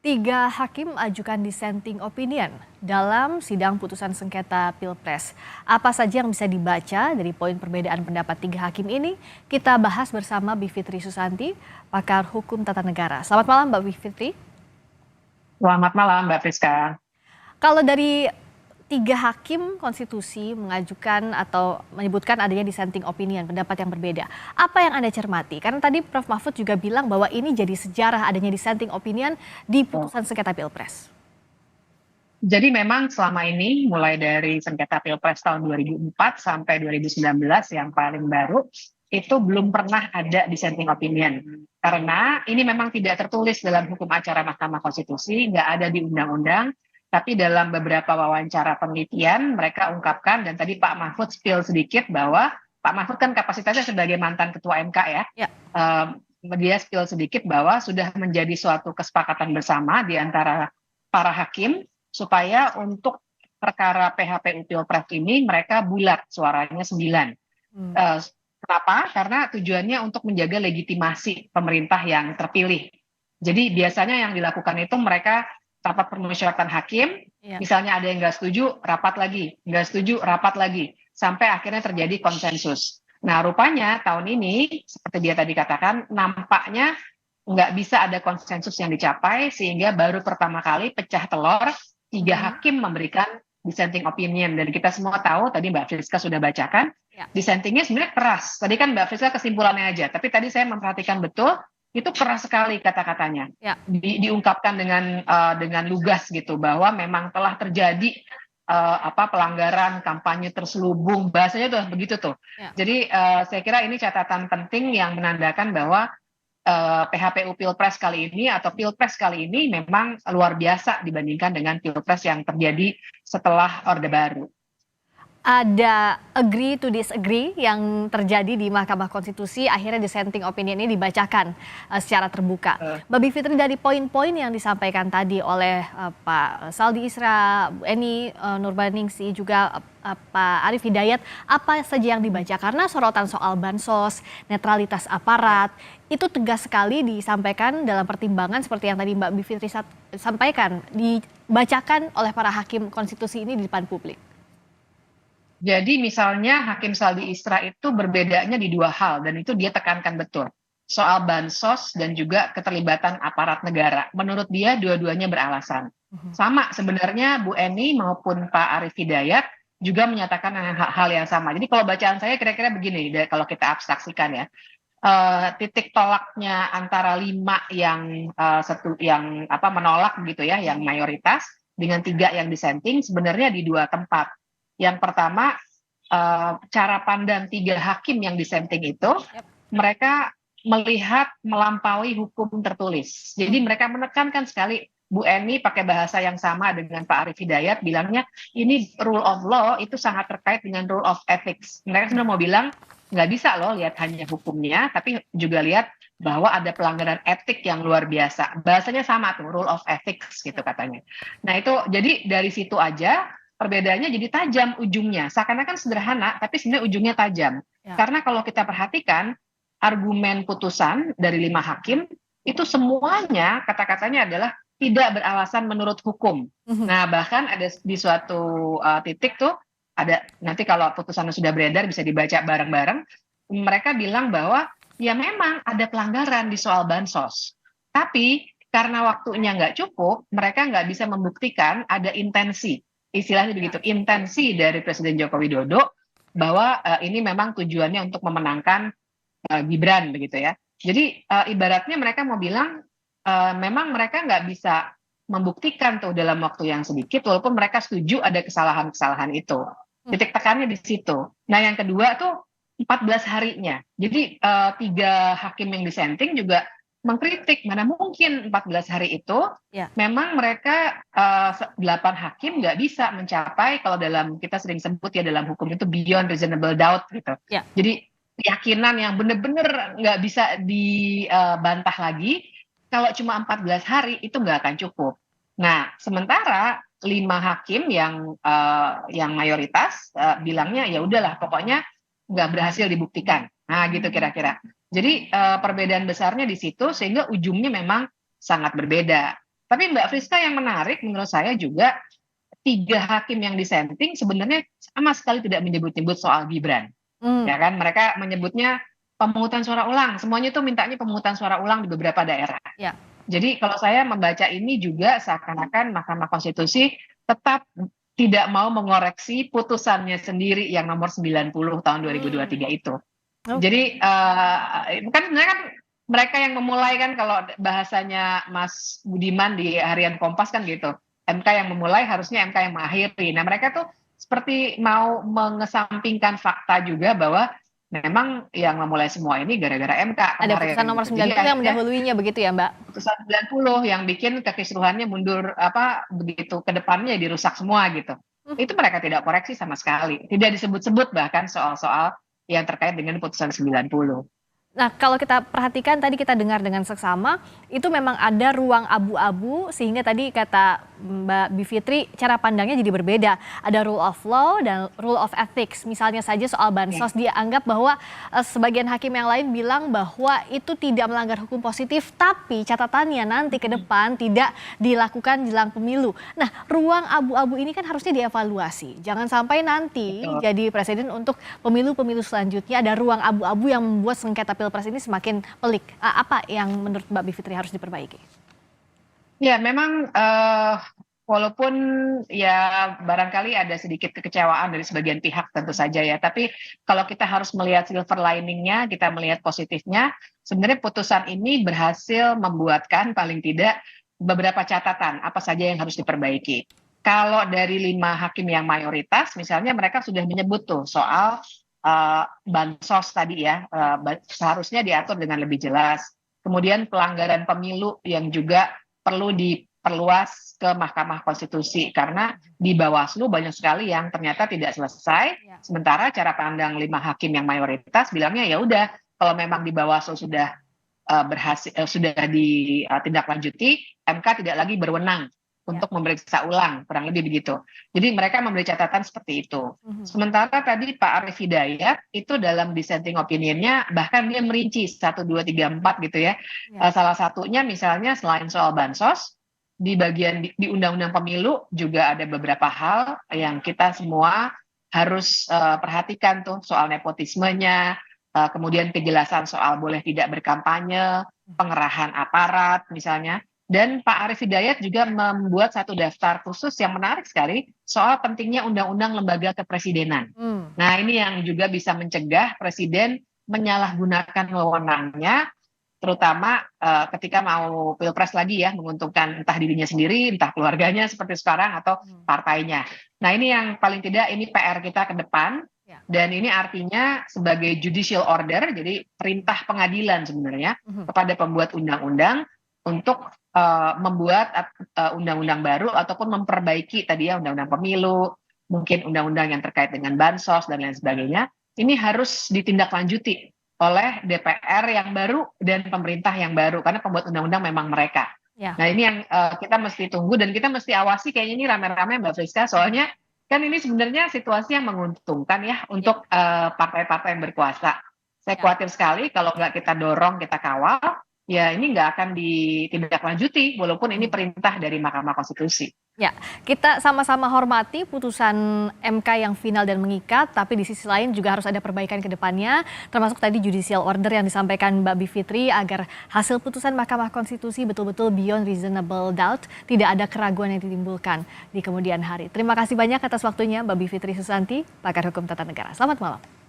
Tiga hakim ajukan dissenting opinion dalam sidang putusan sengketa Pilpres. Apa saja yang bisa dibaca dari poin perbedaan pendapat tiga hakim ini? Kita bahas bersama Bivitri Susanti, pakar hukum tata negara. Selamat malam Mbak Bivitri. Selamat malam, Mbak Friska. Kalau dari tiga hakim konstitusi mengajukan atau menyebutkan adanya dissenting opinion, pendapat yang berbeda. Apa yang Anda cermati? Karena tadi Prof. Mahfud juga bilang bahwa ini jadi sejarah adanya dissenting opinion di putusan sengketa Pilpres. Jadi memang selama ini mulai dari sengketa Pilpres tahun 2004 sampai 2019 yang paling baru itu belum pernah ada dissenting opinion. Karena ini memang tidak tertulis dalam hukum acara Mahkamah Konstitusi, nggak ada di undang-undang, tapi dalam beberapa wawancara penelitian mereka ungkapkan, dan tadi Pak Mahfud spill sedikit bahwa Pak Mahfud kan kapasitasnya sebagai mantan ketua MK ya. Ya. Dia spill sedikit bahwa sudah menjadi suatu kesepakatan bersama di antara para hakim supaya untuk perkara PHPU Pilpres ini mereka bulat suaranya 9. Kenapa? Karena tujuannya untuk menjaga legitimasi pemerintah yang terpilih. Jadi biasanya yang dilakukan itu mereka rapat permusyawaratan hakim, misalnya ada yang nggak setuju, rapat lagi, nggak setuju, rapat lagi, sampai akhirnya terjadi konsensus. Nah, rupanya tahun ini, seperti dia tadi katakan, nampaknya nggak bisa ada konsensus yang dicapai, sehingga baru pertama kali pecah telur, tiga hakim memberikan dissenting opinion. Dan kita semua tahu, tadi Mbak Friska sudah bacakan, dissentingnya sebenarnya keras. Tadi kan Mbak Friska kesimpulannya aja, tapi tadi saya memperhatikan betul, itu keras sekali kata-katanya. Diungkapkan dengan lugas gitu, bahwa memang telah terjadi pelanggaran, kampanye terselubung, bahasanya tuh begitu tuh. Jadi saya kira ini catatan penting yang menandakan bahwa PHPU Pilpres kali ini atau Pilpres kali ini memang luar biasa dibandingkan dengan Pilpres yang terjadi setelah Orde Baru. Ada agree to disagree yang terjadi di Mahkamah Konstitusi, akhirnya dissenting opinion ini dibacakan secara terbuka. Mbak Bivitri, dari poin-poin yang disampaikan tadi oleh Pak Saldi Isra, Bu Eni Nurbaningsi, juga Pak Arief Hidayat, apa saja yang dibaca? Karena sorotan soal bansos, netralitas aparat, itu tegas sekali disampaikan dalam pertimbangan seperti yang tadi Mbak Bivitri sampaikan, dibacakan oleh para hakim konstitusi ini di depan publik. Jadi misalnya Hakim Saldi Isra itu berbedanya di dua hal, dan itu dia tekankan betul. Soal bansos dan juga keterlibatan aparat negara. Menurut dia dua-duanya beralasan. Sama sebenarnya Bu Eni maupun Pak Arief Hidayat juga menyatakan hal yang sama. Jadi kalau bacaan saya kira-kira begini, kalau kita abstraksikan ya. Titik tolaknya antara 5 yang menolak gitu ya, yang mayoritas, dengan 3 yang dissenting sebenarnya di dua tempat. Yang pertama, cara pandang 3 hakim yang dissenting itu, mereka melihat melampaui hukum tertulis. Jadi mereka menekankan sekali, Bu Eni pakai bahasa yang sama dengan Pak Arief Hidayat, bilangnya ini rule of law itu sangat terkait dengan rule of ethics. Mereka sudah mau bilang, nggak bisa loh lihat hanya hukumnya, tapi juga lihat bahwa ada pelanggaran etik yang luar biasa. Bahasanya sama tuh, rule of ethics gitu katanya. Nah itu, jadi dari situ aja, perbedaannya jadi tajam ujungnya. Seakan-akan sederhana, tapi sebenarnya ujungnya tajam. Karena kalau kita perhatikan, argumen putusan dari 5 hakim, itu semuanya kata-katanya adalah tidak beralasan menurut hukum. Nah, bahkan ada di suatu titik tuh, ada nanti kalau putusannya sudah beredar bisa dibaca bareng-bareng, mereka bilang bahwa ya memang ada pelanggaran di soal bansos. Tapi karena waktunya nggak cukup, mereka nggak bisa membuktikan ada intensi. Istilahnya begitu, intensi dari Presiden Joko Widodo bahwa ini memang tujuannya untuk memenangkan Gibran begitu ya. Jadi ibaratnya mereka mau bilang memang mereka nggak bisa membuktikan tuh dalam waktu yang sedikit, walaupun mereka setuju ada kesalahan-kesalahan itu. Titik tekannya di situ. Nah yang kedua tuh 14 harinya. Jadi 3 hakim yang dissenting juga mengkritik, mana mungkin 14 hari itu memang mereka 8 hakim nggak bisa mencapai, kalau dalam kita sering sebut ya dalam hukum itu beyond reasonable doubt gitu. Jadi keyakinan yang benar-benar nggak bisa dibantah lagi, kalau cuma 14 hari itu nggak akan cukup. Nah sementara 5 hakim yang mayoritas bilangnya ya udahlah pokoknya nggak berhasil dibuktikan. Nah gitu kira-kira. Jadi perbedaan besarnya di situ, sehingga ujungnya memang sangat berbeda. Tapi Mbak Friska, yang menarik menurut saya juga 3 hakim yang dissenting sebenarnya sama sekali tidak menyebut-nyebut soal Gibran. Hmm, Ya kan, mereka menyebutnya pemungutan suara ulang. Semuanya itu mintanya pemungutan suara ulang di beberapa daerah. ya. Jadi kalau saya membaca ini juga seakan-akan Mahkamah Konstitusi tetap tidak mau mengoreksi putusannya sendiri yang nomor 90 tahun 2023 Hmm, itu. oke. Jadi kan sebenarnya kan mereka yang memulai, kan kalau bahasanya Mas Budiman di Harian Kompas kan gitu. MK yang memulai, harusnya MK yang mengakhiri. Nah, mereka tuh seperti mau mengesampingkan fakta juga bahwa memang yang memulai semua ini gara-gara MK Ada putusan kemarin nomor gitu. Jadi 90 yang akhirnya mendahuluinya begitu ya, Mbak? putusan 90 yang bikin kekisruhannya mundur apa begitu ke depannya dirusak semua gitu. Hmm. Itu mereka tidak koreksi sama sekali. Tidak disebut-sebut bahkan soal-soal yang terkait dengan putusan 90. Nah, kalau kita perhatikan tadi kita dengar dengan seksama, itu memang ada ruang abu-abu sehingga tadi kata Mbak Bivitri cara pandangnya jadi berbeda. Ada rule of law dan rule of ethics. Misalnya saja soal Ya, bansos dia anggap bahwa sebagian hakim yang lain bilang bahwa itu tidak melanggar hukum positif, tapi catatannya nanti ke depan tidak dilakukan jelang pemilu. Nah, ruang abu-abu ini kan harusnya dievaluasi. Jangan sampai nanti betul. jadi presiden untuk pemilu-pemilu selanjutnya ada ruang abu-abu yang membuat sengketa pilpres ini semakin pelik. Apa yang menurut Mbak Bivitri harus diperbaiki? Ya, memang walaupun ya barangkali ada sedikit kekecewaan dari sebagian pihak tentu saja ya, tapi kalau kita harus melihat silver liningnya, kita melihat positifnya, sebenarnya putusan ini berhasil membuatkan paling tidak beberapa catatan apa saja yang harus diperbaiki. Kalau dari 5 hakim yang mayoritas, misalnya mereka sudah menyebut tuh soal bansos tadi ya, Ya. seharusnya diatur dengan lebih jelas. Kemudian pelanggaran pemilu yang juga perlu diperluas ke Mahkamah Konstitusi karena di Bawaslu banyak sekali yang ternyata tidak selesai. Ya. Sementara cara pandang 5 hakim yang mayoritas bilangnya ya udah, kalau memang di Bawaslu sudah berhasil, sudah ditindaklanjuti, MK tidak lagi berwenang Ya. untuk memeriksa ulang, kurang lebih begitu. Jadi mereka memberi catatan seperti itu. Mhm. Sementara tadi Pak Arief Hidayat itu dalam dissenting opinion-nya bahkan dia merinci 1, 2, 3, 4 gitu ya. Ya. Salah satunya misalnya selain soal bansos, di bagian di Undang-Undang Pemilu juga ada beberapa hal yang kita semua harus perhatikan tuh, soal nepotismenya, kemudian kejelasan soal boleh tidak berkampanye, pengerahan aparat misalnya. Dan Pak Arief Hidayat juga membuat satu daftar khusus yang menarik sekali soal pentingnya undang-undang lembaga kepresidenan. Hmm. Nah, ini yang juga bisa mencegah presiden menyalahgunakan wewenangnya, terutama ketika mau pilpres lagi ya, menguntungkan entah dirinya sendiri, entah keluarganya seperti sekarang, atau Hmm. partainya. Nah, ini yang paling tidak ini PR kita ke depan, Ya. dan ini artinya sebagai judicial order, jadi perintah pengadilan sebenarnya Mhm. kepada pembuat undang-undang untuk membuat undang-undang baru ataupun memperbaiki tadi ya undang-undang pemilu, mungkin undang-undang yang terkait dengan bansos dan lain sebagainya. Ini harus ditindaklanjuti oleh DPR yang baru dan pemerintah yang baru karena pembuat undang-undang memang mereka. Ya. Nah, ini yang kita mesti tunggu dan kita mesti awasi kayaknya ini rame-rame Mbak Friska, soalnya kan ini sebenarnya situasi yang menguntungkan ya Ya. untuk partai-partai yang berkuasa. Saya Ya. khawatir sekali kalau nggak kita dorong, kita kawal, ya ini nggak akan ditindaklanjuti walaupun ini Mhm. perintah dari Mahkamah Konstitusi. Ya, kita sama-sama hormati putusan MK yang final dan mengikat, tapi di sisi lain juga harus ada perbaikan ke depannya, termasuk tadi judicial order yang disampaikan Mbak Bivitri agar hasil putusan Mahkamah Konstitusi betul-betul beyond reasonable doubt, tidak ada keraguan yang ditimbulkan di kemudian hari. Terima kasih banyak atas waktunya Mbak Bivitri Susanti, pakar hukum tata negara. Selamat malam.